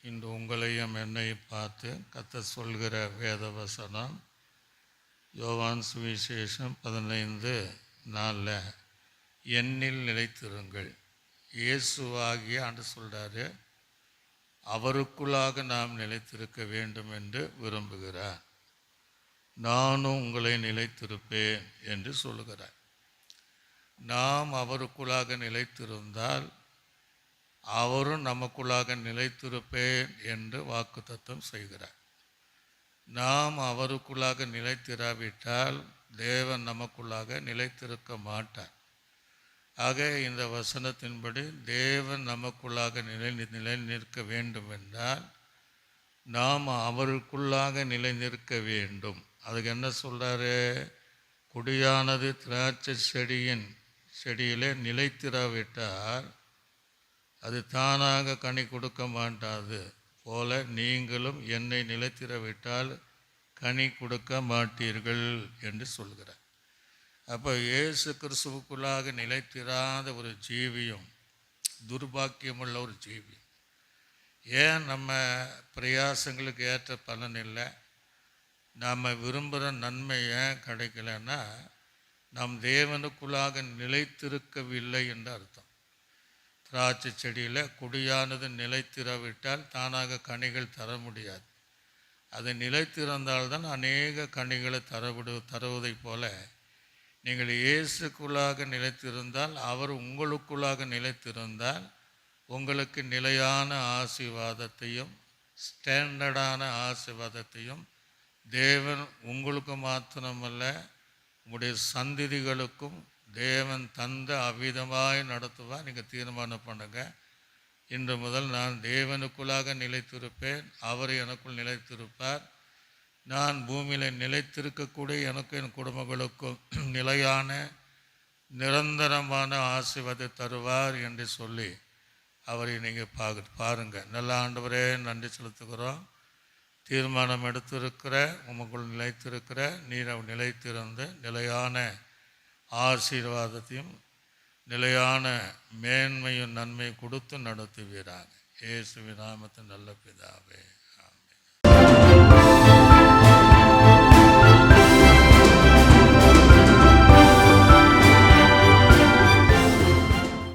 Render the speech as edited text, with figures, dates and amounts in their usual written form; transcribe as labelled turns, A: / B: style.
A: இன்று உங்களையும் என்னையும் பார்த்து கர்த்தர் சொல்கிற வேத வசனம் யோவான் சுவிசேஷம் 15:4 என்னில் நிலைத்திருங்கள். இயேசுவாகிய ஆண்டு சொல்கிறாரு, அவருக்குள்ளாக நாம் நிலைத்திருக்க வேண்டும் என்று விரும்புகிறார். நானும் உங்களை நிலைத்திருப்பேன் என்று சொல்லுகிறார். நாம் அவருக்குள்ளாக நிலைத்திருந்தால் அவரும் நமக்குள்ளாக நிலைத்திருப்பேன் என்று வாக்குத்தத்தம் செய்கிறார். நாம் அவருக்குள்ளாக நிலைத்திராவிட்டால் தேவன் நமக்குள்ளாக நிலைத்திருக்க மாட்டார். ஆக இந்த வசனத்தின்படி தேவன் நமக்குள்ளாக நிலை நிற்க வேண்டும் என்றால் நாம் அவருக்குள்ளாக நிலை நிற்க வேண்டும். அதுக்கு என்ன சொல்கிறாரு? குடியானது திராட்சை செடியிலே நிலைத்திராவிட்டால் அது தானாக கனி கொடுக்க மாட்டாது போல நீங்களும் என்னை நிலைத்திராவிட்டால் கனி கொடுக்க மாட்டீர்கள் என்று சொல்கிறார். அப்போ இயேசு கிறிஸ்துவுக்குள்ளாக நிலைத்திராத ஒரு ஜீவியம் துர்பாக்கியமுள்ள ஒரு ஜீவியம். ஏன் நம்ம பிரயாசங்களுக்கு ஏற்ற பலன் இல்லை, நாம் விரும்புகிற நன்மை ஏன் கிடைக்கலன்னா நாம் தேவனுக்குள்ளாக நிலைத்திருக்கவில்லை என்று அர்த்தம். திராட்சை செடியில் கொடியானது நிலைத்திராவிட்டால் தானாக கனிகள் தர முடியாது. அது நிலைத்திருந்தால்தான் அநேக கனிகளை தருவதைப் போல நீங்கள் இயேசுக்குள்ளாக நிலைத்திருந்தால், அவர் உங்களுக்குள்ளாக நிலைத்திருந்தால் உங்களுக்கு நிலையான ஆசீர்வாதத்தையும் ஸ்டாண்டர்டான ஆசீர்வாதத்தையும் தேவன் உங்களுக்கு மாத்திரமல்ல உங்களுடைய சந்ததிகளுக்கும் தேவன் தந்த அவ்விதமாய் நடத்துவார். நீங்கள் தீர்மானம் பண்ணுங்கள், இன்று முதல் நான் தேவனுக்குள்ளாக நிலைத்திருப்பேன், அவர் எனக்குள் நிலைத்திருப்பார். நான் பூமியில் நிலைத்திருக்கக்கூடிய எனக்கும் என் குடும்பங்களுக்கும் நிலையான நிரந்தரமான ஆசீர்வாதத்தை தருவார் என்று சொல்லி அவரை நீங்கள் பாருங்கள். நல்ல ஆண்டவரே, நன்றி செலுத்துகிறோம். தீர்மானம் எடுத்திருக்கிற உமக்குள் நிலைத்திருக்கிற நீர் நிலைத்திருந்து நிலையான ஆசீர்வாதத்தையும் நிலையான மேன்மையும் நன்மையும் கொடுத்து நடத்துவீராக. இயேசுவின் நாமத்தின் நல்ல பிதாவே.